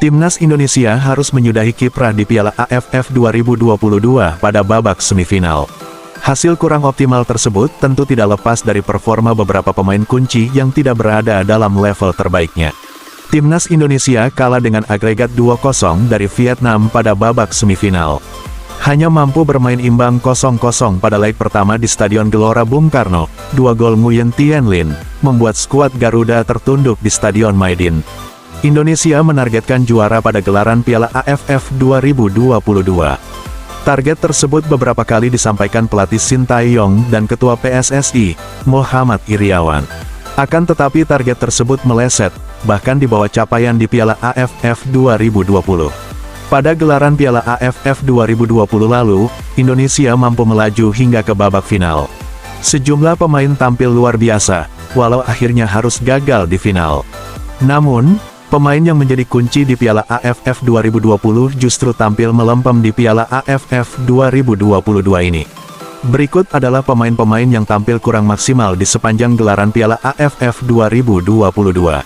Timnas Indonesia harus menyudahi kiprah di Piala AFF 2022 pada babak semifinal. Hasil kurang optimal tersebut tentu tidak lepas dari performa beberapa pemain kunci yang tidak berada dalam level terbaiknya. Timnas Indonesia kalah dengan agregat 2-0 dari Vietnam pada babak semifinal. Hanya mampu bermain imbang 0-0 pada leg pertama di Stadion Gelora Bung Karno. 2 gol Nguyen Tien Linh membuat skuad Garuda tertunduk di Stadion Maidin. Indonesia menargetkan juara pada gelaran Piala AFF 2022. Target tersebut beberapa kali disampaikan pelatih Sintayong dan Ketua PSSI, Muhammad Iriawan. Akan tetapi target tersebut meleset, bahkan di bawah capaian di Piala AFF 2020. Pada gelaran Piala AFF 2020 lalu, Indonesia mampu melaju hingga ke babak final. Sejumlah pemain tampil luar biasa, walau akhirnya harus gagal di final. Namun, pemain yang menjadi kunci di Piala AFF 2020 justru tampil melempem di Piala AFF 2022 ini. Berikut adalah pemain-pemain yang tampil kurang maksimal di sepanjang gelaran Piala AFF 2022.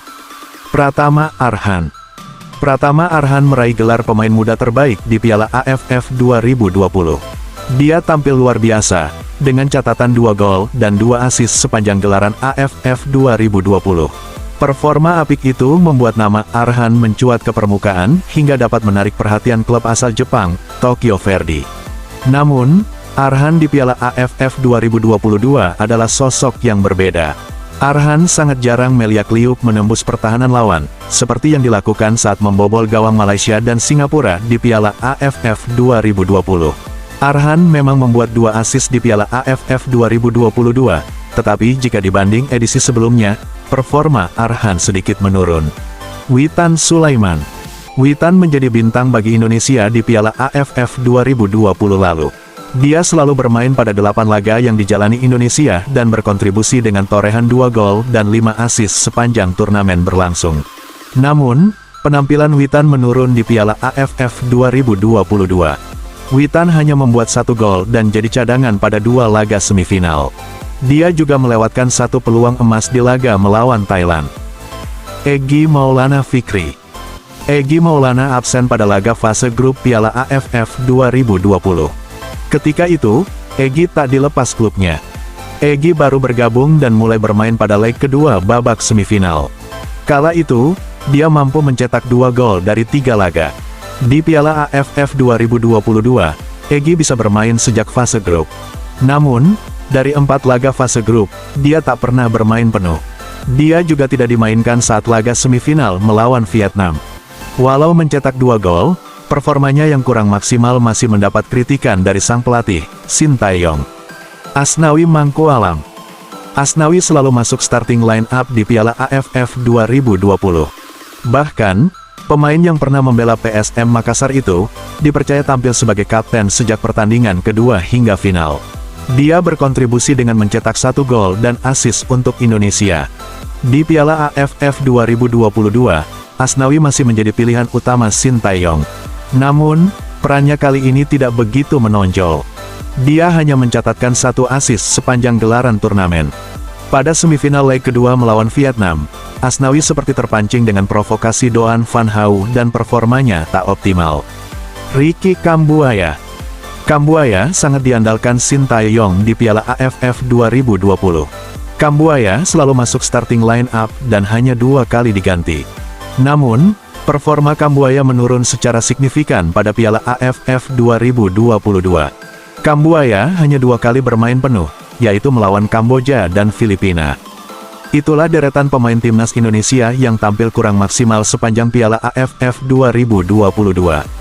Pratama Arhan. Pratama Arhan meraih gelar pemain muda terbaik di Piala AFF 2020. Dia tampil luar biasa, dengan catatan 2 gol dan 2 assist sepanjang gelaran AFF 2020. Performa apik itu membuat nama Arhan mencuat ke permukaan hingga dapat menarik perhatian klub asal Jepang, Tokyo Verdy. Namun, Arhan di Piala AFF 2022 adalah sosok yang berbeda. Arhan sangat jarang meliak-liuk menembus pertahanan lawan, seperti yang dilakukan saat membobol gawang Malaysia dan Singapura di Piala AFF 2020. Arhan memang membuat 2 assist di Piala AFF 2022, tetapi jika dibanding edisi sebelumnya, performa Arhan sedikit menurun. Witan Sulaiman. Witan menjadi bintang bagi Indonesia di Piala AFF 2020 lalu. Dia selalu bermain pada 8 laga yang dijalani Indonesia dan berkontribusi dengan torehan 2 gol dan 5 assist sepanjang turnamen berlangsung. Namun, penampilan Witan menurun di Piala AFF 2022. Witan hanya membuat 1 gol dan jadi cadangan pada 2 laga semifinal. Dia juga melewatkan 1 peluang emas di laga melawan Thailand. Egy Maulana Fikri. Egy Maulana absen pada laga fase grup Piala AFF 2020. Ketika itu, Egy tak dilepas klubnya. Egy baru bergabung dan mulai bermain pada leg kedua babak semifinal. Kala itu, dia mampu mencetak 2 gol dari 3 laga. Di Piala AFF 2022, Egy bisa bermain sejak fase grup. Namun, dari 4 laga fase grup, dia tak pernah bermain penuh. Dia juga tidak dimainkan saat laga semifinal melawan Vietnam. Walau mencetak 2 gol, performanya yang kurang maksimal masih mendapat kritikan dari sang pelatih, Sintayong. Asnawi Mangkualam. Asnawi selalu masuk starting line up di Piala AFF 2020. Bahkan, pemain yang pernah membela PSM Makassar itu, dipercaya tampil sebagai kapten sejak pertandingan kedua hingga final. Dia berkontribusi dengan mencetak 1 gol dan assist untuk Indonesia. Di Piala AFF 2022, Asnawi masih menjadi pilihan utama Sintayong. Namun, perannya kali ini tidak begitu menonjol. Dia hanya mencatatkan 1 assist sepanjang gelaran turnamen. Pada semifinal leg kedua melawan Vietnam, Asnawi seperti terpancing dengan provokasi Doan Van Hau dan performanya tak optimal. Ricky Kambuaya. Kambuaya sangat diandalkan Sintayong di Piala AFF 2020. Kambuaya selalu masuk starting line up dan hanya 2 kali diganti. Namun, performa Kambuaya menurun secara signifikan pada Piala AFF 2022. Kambuaya hanya 2 kali bermain penuh, yaitu melawan Kamboja dan Filipina. Itulah deretan pemain timnas Indonesia yang tampil kurang maksimal sepanjang Piala AFF 2022.